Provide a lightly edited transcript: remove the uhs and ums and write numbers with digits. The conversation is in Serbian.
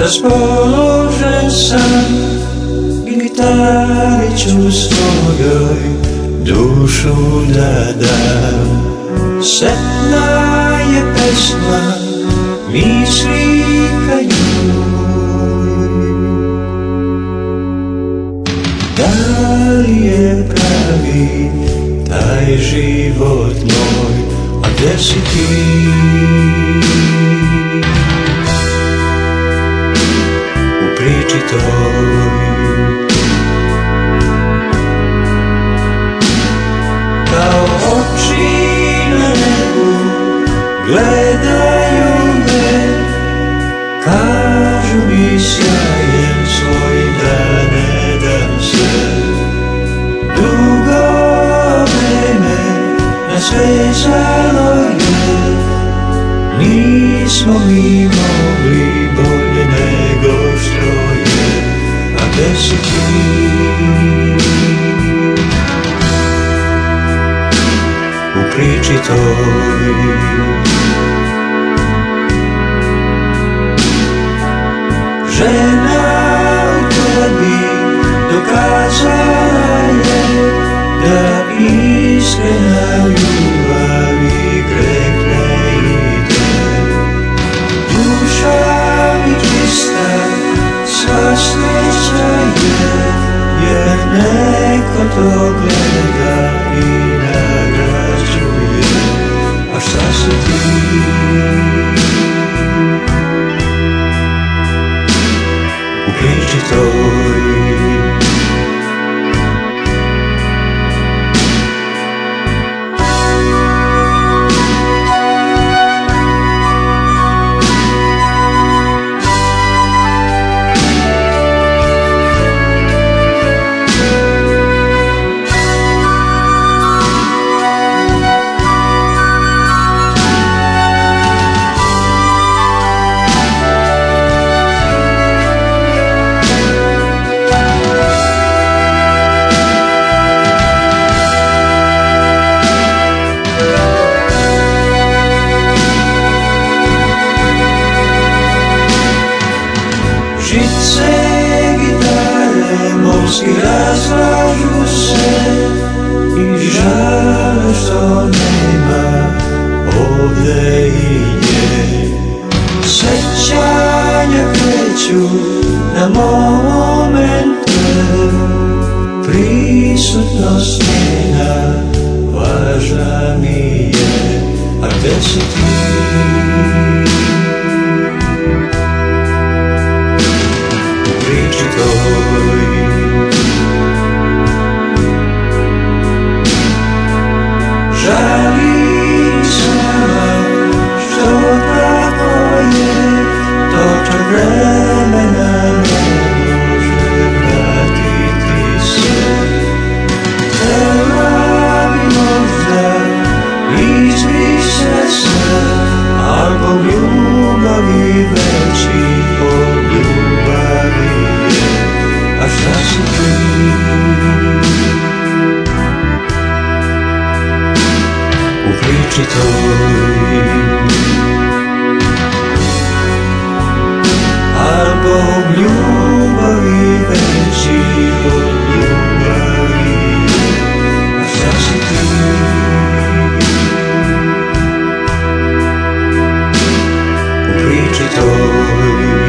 raspoložen sam, gitariću svojoj dušu da dam. Setna je pesma, misli ka njoj. Da li je pravi taj život moj, a gde si ti? U priči toj kao oči na nebu gledaju me, kažu mi sjajem svoj da ne dam se. Dugo vreme nas vezalo je, nismo mi mogli bolje nego što je. A gde si ti? U priči toj žena u tebi dokazala je da iskrena ljubav i greh ne ide. Duša mi čista, sva sreća je, jer neko to gleda i nagrađuje. A šta si ti? U priči toj žice gitare morski razlažu se i žale što nema ovde i nje. Sećanja kreću na momente, prisutnost njena važna mi je. A gde si ti? Žalim sama što tako je, točak vremena ne može vratiti se. Htela bi možda izbrisat se, album ljubavi veći od ljubavi je. A šta si ti? U priči toj album ljubavi veći od ljubavi je. A šta si ti? U priči toj